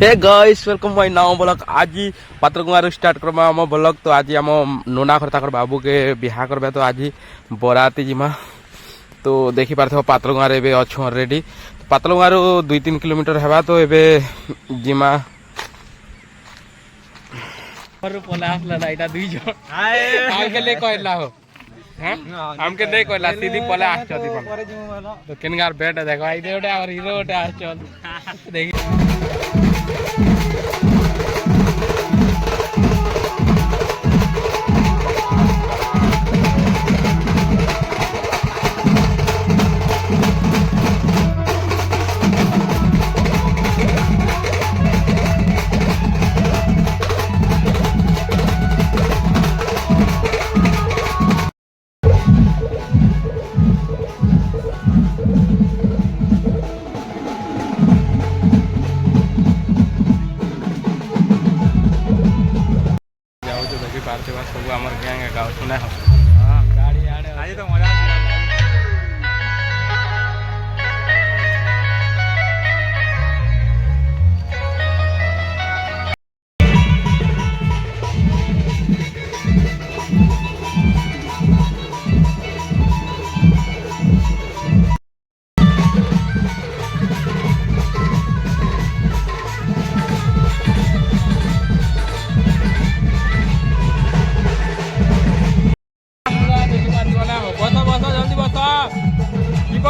Hey guys welcome my now blog आज पात्रकुमार start Karma आम ब्लॉग। तो आज आम नोना घर ताकर बाबू के बिहा करबे तो आज बराती जिमा। तो देखि पारथो पात्रकुमार एबे अच्छु ऑलरेडी पात्रकुमार 2-3 किलोमीटर हेबा तो एबे जिमा पर पोला आसला ना इटा दुई जण आके ले कहला हो हैं हमके नहीं कहला सीधी पोला आछ छथि पण तो किनगार बेट देखो आई दे ओटा और हीरो ओटा आछ चल देखि सब आम गैंग गाँव सुना हो गाड़ी आड़े आज तो मजा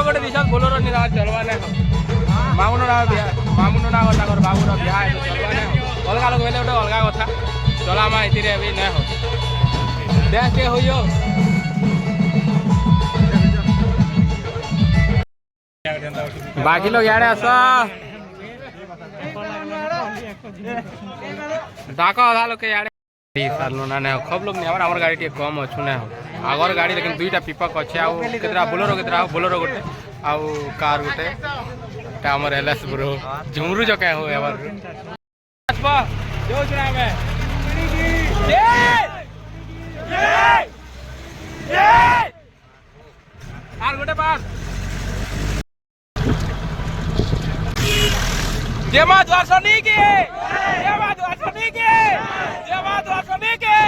गोटे दिशा बोलोर निरा चलवा नहीं मामुना मामुना घर बाबूर बिहा चलवा नहीं अलग लोग बेले गोटे अलग कथा चलामा ये भी नहीं हो देख के हो बाकी लोग यार आस डाक आधा लोग यार सारलुना नहीं खूब लोग नहीं आम गाड़ी टे कम अच्छु नहीं हो आगर गाड़ी लेकिन दुईटा पिपक अच्छे आतरा बोलोरो केतरा बोलोरो गोटे आउ कार गोटे आमर एलएस ब्रो झुमरू जका हो यार जो सुना में कार गोटे पास जय मां द्वारसनी की जय मां द्वारसनी की जय मां द्वारसनी की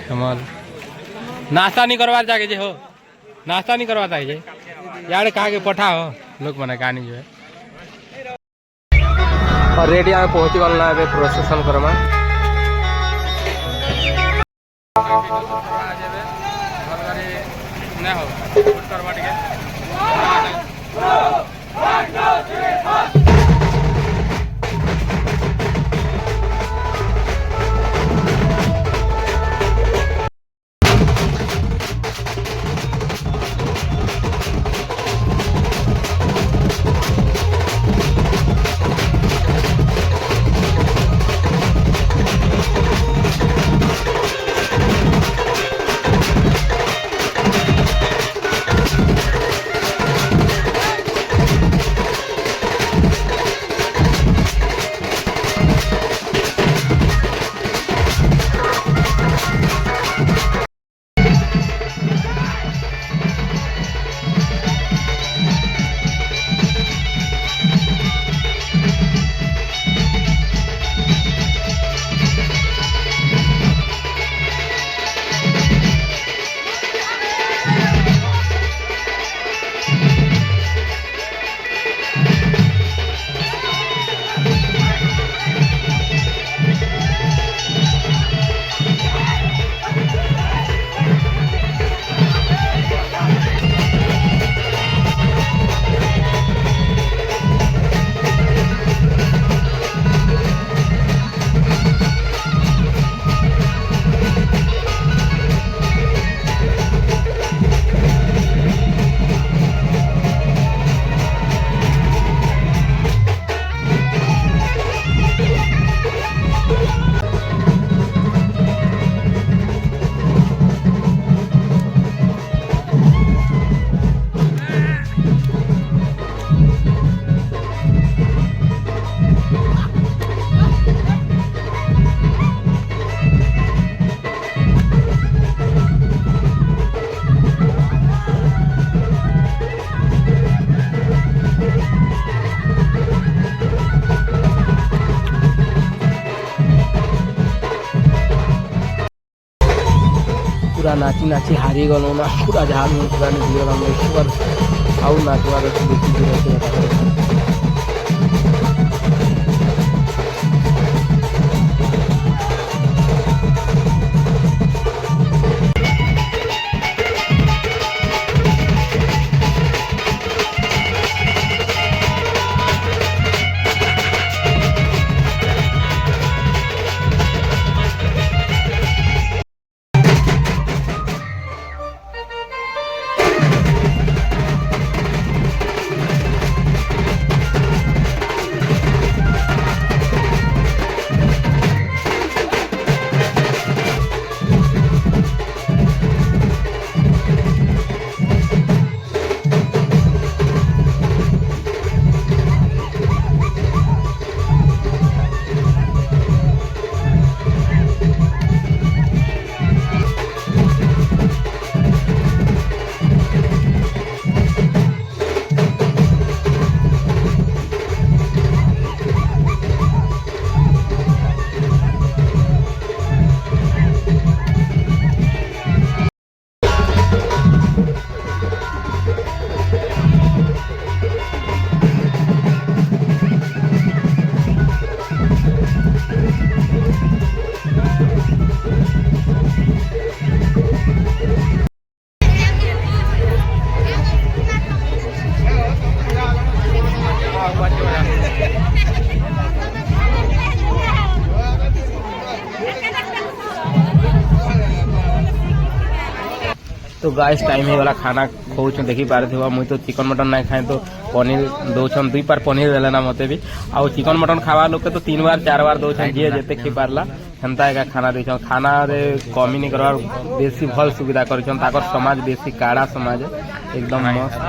हमार नाश्ता नहीं करवा जाके जे हो नाश्ता नहीं करवा चाहिए यार कहा के पठा हो लोग मने कहानी जो है और रेडी आगे पहुंची गलना है प्रोसेसन करमा नहीं हो करवा के पूरा नाची नाची हारी गलु ना पूरा झाल में पूरा निकल गलु एक बार आउ नाचवार देखी तो गाइस टाइम ही वाला खाना खोच देखी पारे थे मुई तो चिकन मटन नहीं खाए तो पनीर दौन 2 बार पनीर देले ना मते भी आ चिकन मटन खावा लोग के तो 3 बार 4 बार दौन जी जेते खी पारला हेन्ता एका खाना दे खाना रे कमी नहीं करवार बेसी भल सुविधा कर समाज बेसी काड़ा समाज एकदम मस्त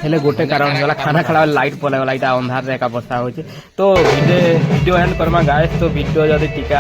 हेले गोटे कारण होला खाना खाला लाइट पले वाला इटा अंधार रे का बसा होचे तो वीडियो एंड करमा गाइस तो वीडियो जदी टिका